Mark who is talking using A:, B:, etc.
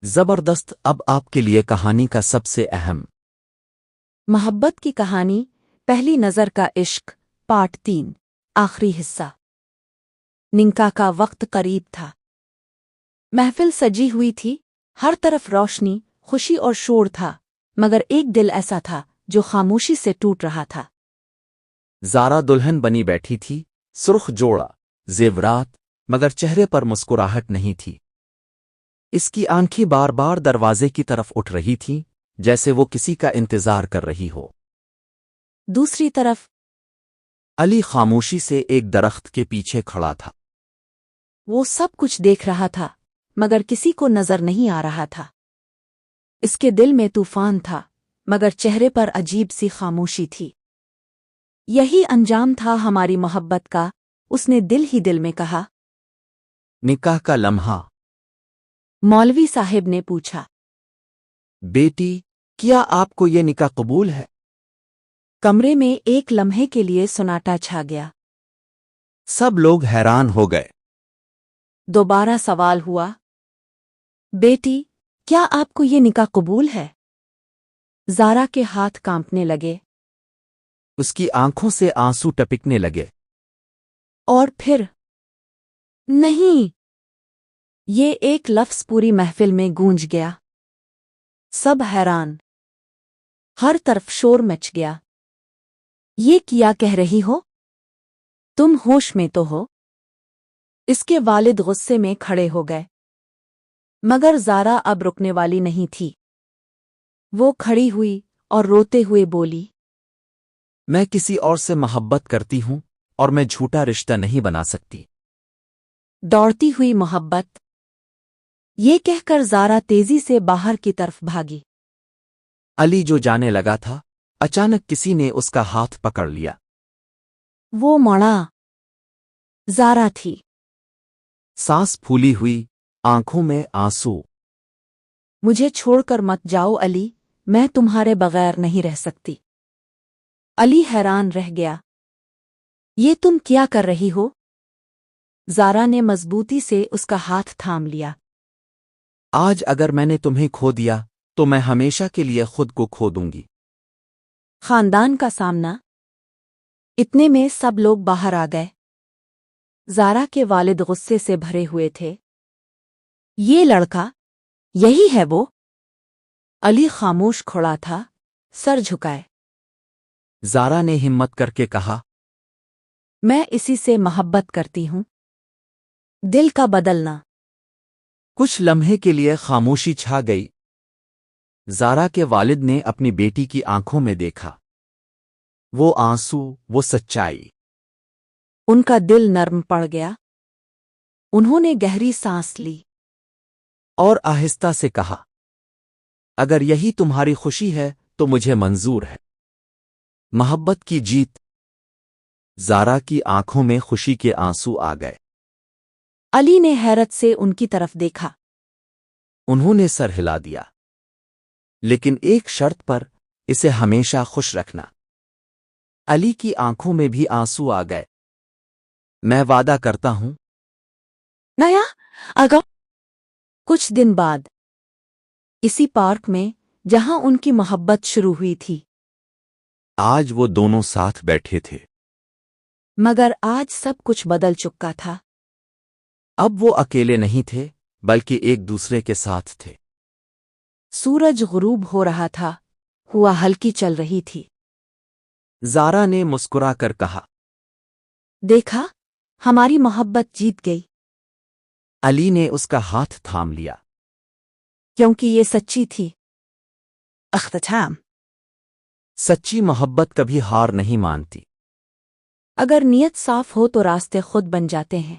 A: زبردست اب آپ کے لیے کہانی کا سب سے اہم
B: محبت کی کہانی پہلی نظر کا عشق پارٹ 3 آخری حصہ نکاح کا وقت قریب تھا۔ محفل سجی ہوئی تھی، ہر طرف روشنی، خوشی اور شور تھا، مگر ایک دل ایسا تھا جو خاموشی سے ٹوٹ رہا تھا۔
A: زارا دلہن بنی بیٹھی تھی، سرخ جوڑا زیورات، مگر چہرے پر مسکراہٹ نہیں تھی۔ اس کی آنکھیں بار بار دروازے کی طرف اٹھ رہی تھیں، جیسے وہ کسی کا انتظار کر رہی ہو۔
B: دوسری طرف
A: علی خاموشی سے ایک درخت کے پیچھے کھڑا تھا۔
B: وہ سب کچھ دیکھ رہا تھا، مگر کسی کو نظر نہیں آ رہا تھا۔ اس کے دل میں طوفان تھا، مگر چہرے پر عجیب سی خاموشی تھی۔ یہی انجام تھا ہماری محبت کا، اس نے دل ہی دل میں کہا۔
A: نکاح کا لمحہ
B: مولوی صاحب نے پوچھا،
A: بیٹی کیا آپ کو یہ نکاح قبول ہے؟
B: کمرے میں ایک لمحے کے لیے سناٹا چھا گیا۔
A: سب لوگ حیران ہو گئے۔
B: دوبارہ سوال ہوا، بیٹی کیا آپ کو یہ نکاح قبول ہے؟ زارا کے ہاتھ کانپنے لگے
A: اس کی آنکھوں سے آنسو ٹپکنے لگے۔
B: اور پھر نہیں، یہ ایک لفظ پوری محفل میں گونج گیا۔ سب حیران، ہر طرف شور مچ گیا۔ یہ کیا کہہ رہی ہو؟ تم ہوش میں تو ہو؟ اس کے والد غصے میں کھڑے ہو گئے، مگر زارا اب رکنے والی نہیں تھی۔ وہ کھڑی ہوئی اور روتے ہوئے بولی،
A: میں کسی اور سے محبت کرتی ہوں اور میں جھوٹا رشتہ نہیں بنا سکتی۔
B: دوڑتی ہوئی محبت، یہ کہہ کر زارا تیزی سے باہر کی طرف بھاگی۔
A: علی جو جانے لگا تھا، اچانک کسی نے اس کا ہاتھ پکڑ لیا۔
B: وہ مڑا، زارا تھی۔
A: سانس پھولی ہوئی، آنکھوں میں آنسو۔
B: مجھے چھوڑ کر مت جاؤ علی، میں تمہارے بغیر نہیں رہ سکتی۔ علی حیران رہ گیا، یہ تم کیا کر رہی ہو؟ زارا نے مضبوطی سے اس کا ہاتھ تھام لیا۔
A: آج اگر میں نے تمہیں کھو دیا تو میں ہمیشہ کے لیے خود کو کھو دوں گی۔
B: خاندان کا سامنا، اتنے میں سب لوگ باہر آ گئے۔ زارا کے والد غصے سے بھرے ہوئے تھے۔ یہ لڑکا، یہی ہے وہ؟ علی خاموش کھڑا تھا، سر جھکائے۔
A: زارا نے ہمت کر کے کہا،
B: میں اسی سے محبت کرتی ہوں۔ دل کا بدلنا۔
A: کچھ لمحے کے لیے خاموشی چھا گئی۔ زارا کے والد نے اپنی بیٹی کی آنکھوں میں دیکھا، وہ آنسو، وہ سچائی۔
B: ان کا دل نرم پڑ گیا۔ انہوں نے گہری سانس لی
A: اور آہستہ سے کہا، اگر یہی تمہاری خوشی ہے تو مجھے منظور ہے۔ محبت کی جیت۔ زارا کی آنکھوں میں خوشی کے آنسو آ گئے۔
B: علی نے حیرت سے ان کی طرف دیکھا۔
A: انہوں نے سر ہلا دیا، لیکن ایک شرط پر، اسے ہمیشہ خوش رکھنا۔ علی کی آنکھوں میں بھی آنسو آ گئے۔ میں وعدہ کرتا ہوں۔
B: نیا آگا کچھ دن بعد، اسی پارک میں جہاں ان کی محبت شروع ہوئی تھی،
A: آج وہ دونوں ساتھ بیٹھے تھے۔
B: مگر آج سب کچھ بدل چکا تھا۔
A: اب وہ اکیلے نہیں تھے، بلکہ ایک دوسرے کے ساتھ تھے۔
B: سورج غروب ہو رہا تھا، ہوا ہلکی چل رہی تھی۔
A: زارا نے مسکرا کر کہا،
B: دیکھا، ہماری محبت جیت گئی،
A: علی نے اس کا ہاتھ تھام لیا۔
B: کیونکہ یہ سچی تھی۔ اختتام۔
A: سچی محبت کبھی ہار نہیں مانتی۔
B: اگر نیت صاف ہو تو راستے خود بن جاتے ہیں۔